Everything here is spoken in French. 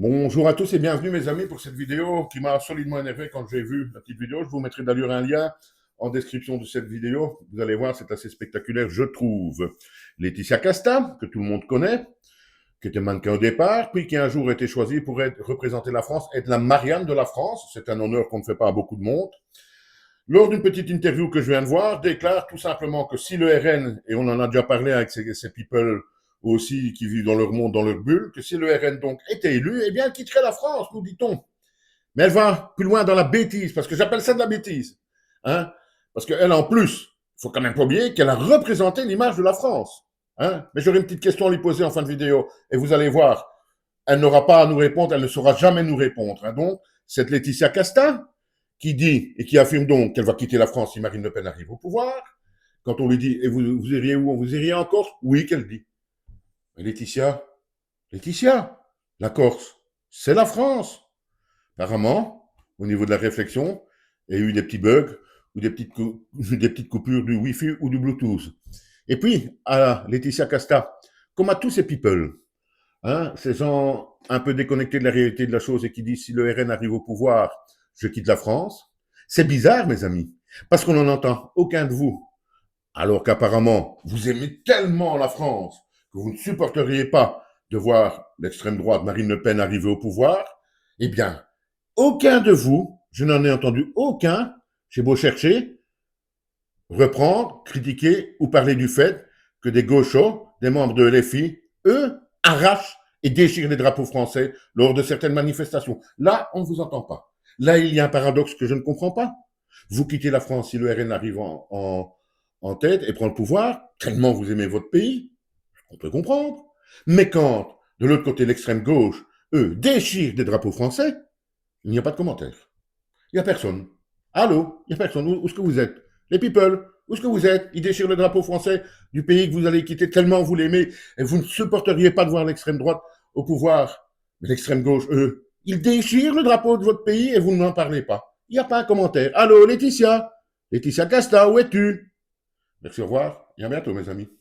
Bonjour à tous et bienvenue mes amis pour cette vidéo qui m'a solidement énervé quand j'ai vu la petite vidéo. Je vous mettrai d'ailleurs un lien en description de cette vidéo. Vous allez voir, c'est assez spectaculaire, je trouve. Laetitia Casta, que tout le monde connaît, qui était mannequin au départ, puis qui un jour a été choisie pour représenter la France, être la Marianne de la France. C'est un honneur qu'on ne fait pas à beaucoup de monde. Lors d'une petite interview que je viens de voir, déclare tout simplement que si le RN, et on en a déjà parlé avec ces people aussi qui vivent dans leur monde, dans leur bulle, que si le RN donc était élu, eh bien elle quitterait la France, nous dit-on. Mais elle va plus loin dans la bêtise, parce que j'appelle ça de la bêtise. Hein, parce qu'elle, en plus, il faut quand même pas oublier qu'elle a représenté l'image de la France. Hein. Mais j'aurai une petite question à lui poser en fin de vidéo, et vous allez voir, elle n'aura pas à nous répondre, elle ne saura jamais nous répondre. Hein. Donc, cette Laetitia Casta, qui dit et qui affirme donc qu'elle va quitter la France si Marine Le Pen arrive au pouvoir, quand on lui dit, et vous iriez où? Vous iriez en Corse? Oui, qu'elle dit. Mais Laetitia, la Corse, c'est la France. Apparemment, au niveau de la réflexion, il y a eu des petits bugs ou des petites coupures du Wi-Fi ou du Bluetooth. Et puis, à Laetitia Casta, comme à tous ces people, hein, ces gens un peu déconnectés de la réalité de la chose et qui disent si le RN arrive au pouvoir, je quitte la France. C'est bizarre, mes amis, parce qu'on n'en entend aucun de vous, alors qu'apparemment, vous aimez tellement la France que vous ne supporteriez pas de voir l'extrême droite Marine Le Pen arriver au pouvoir. Eh bien, aucun de vous, je n'en ai entendu aucun, j'ai beau chercher, reprendre, critiquer ou parler du fait que des gauchos, des membres de LFI, eux, arrachent et déchirent les drapeaux français lors de certaines manifestations. Là, on ne vous entend pas. Là, il y a un paradoxe que je ne comprends pas. Vous quittez la France si le RN arrive en tête et prend le pouvoir, tellement vous aimez votre pays, on peut comprendre. Mais quand, de l'autre côté, l'extrême gauche, eux, déchirent des drapeaux français, il n'y a pas de commentaire. Il n'y a personne. Allô? Il n'y a personne. Où est-ce que vous êtes? Les people, où est-ce que vous êtes? Ils déchirent le drapeau français du pays que vous allez quitter tellement vous l'aimez et vous ne supporteriez pas de voir l'extrême droite au pouvoir. Mais l'extrême gauche, eux, ils déchirent le drapeau de votre pays et vous n'en parlez pas. Il n'y a pas un commentaire. Allô, Laetitia? Laetitia Casta, où es-tu? Merci, au revoir et à bientôt, mes amis.